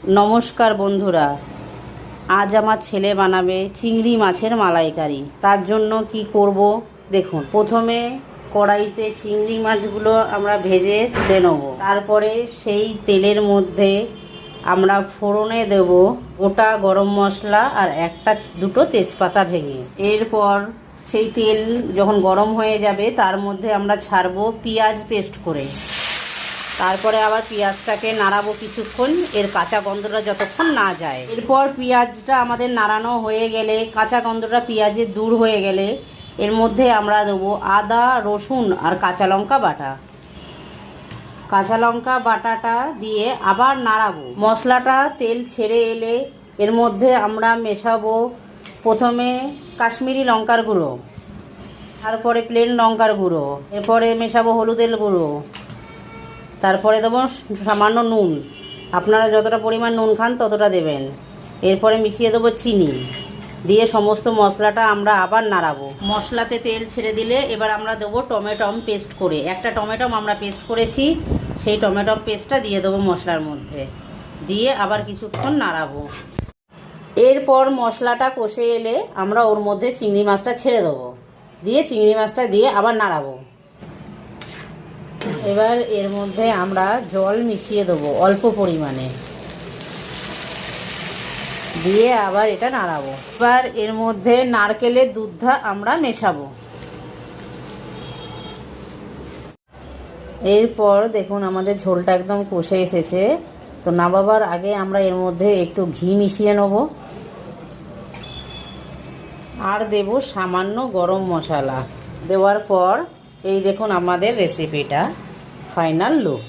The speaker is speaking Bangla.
নমস্কার বন্ধুরা, আজ আমার ছেলে বানাবে চিংড়ি মাছের মালাইকারি। তার জন্য কি করব দেখুন। প্রথমে কড়াইতে চিংড়ি মাছগুলো আমরা ভেজে তুলে নেব। তারপরে সেই তেলের মধ্যে আমরা ফোড়নে দেব গোটা গরম মশলা আর দুটো তেজপাতা ভেঙে। এরপর সেই তেল যখন গরম হয়ে যাবে তার মধ্যে আমরা ছাড়বো পেঁয়াজ পেস্ট করে। তারপরে আবার পেঁয়াজটাকে নাড়াবো কিছুক্ষণ, এর কাঁচা গন্ধটা যতক্ষণ না যায়। এরপর পেঁয়াজটা আমাদের নাড়ানো হয়ে গেলে, কাঁচা গন্ধটা পেঁয়াজের দূর হয়ে গেলে এর মধ্যে আমরা দেবো আদা, রসুন আর কাঁচা লঙ্কা বাটা। কাঁচা লঙ্কা বাটাটা দিয়ে আবার নাড়াবো। মশলাটা তেল ছেড়ে এলে এর মধ্যে আমরা মেশাবো প্রথমে কাশ্মীরি লঙ্কার গুঁড়ো, তারপরে প্লেন লঙ্কার গুঁড়ো, এরপরে মেশাবো হলুদের গুঁড়ো, তারপরে দেবো সামান্য নুন। আপনারা যতটা পরিমাণ নুন খান ততটা দেবেন। এরপরে মিশিয়ে দেবো চিনি দিয়ে সমস্ত মশলাটা আমরা আবার নাড়াবো। মশলাতে তেল ছেড়ে দিলে এবার আমরা দেবো টমেটো পেস্ট করে। একটা টমেটো আমরা পেস্ট করেছি, সেই টমেটো পেস্টটা দিয়ে দেবো মশলার মধ্যে, দিয়ে আবার কিছুক্ষণ নাড়াবো। এরপর মশলাটা কষে এলে আমরা ওর মধ্যে চিংড়ি মাছটা ছেড়ে দেবো, দিয়ে চিংড়ি মাছটা দিয়ে আবার নাড়াবো। এবার এর মধ্যে আমরা জল মিশিয়ে দেবো অল্প পরিমাণে, দিয়ে আবার এটা নাড়াবো। এবার এর মধ্যে নারকেলের দুধটা আমরা মেশাবো। এরপর দেখুন আমাদের ঝোলটা একদম কষে এসেছে। তো নামাবার আগে আমরা এর মধ্যে একটু ঘি মিশিয়ে নেব আর দেব সামান্য গরম মশলা। দেওয়ার পর এই দেখুন আমাদের রেসিপিটা ফাইনাল লুক।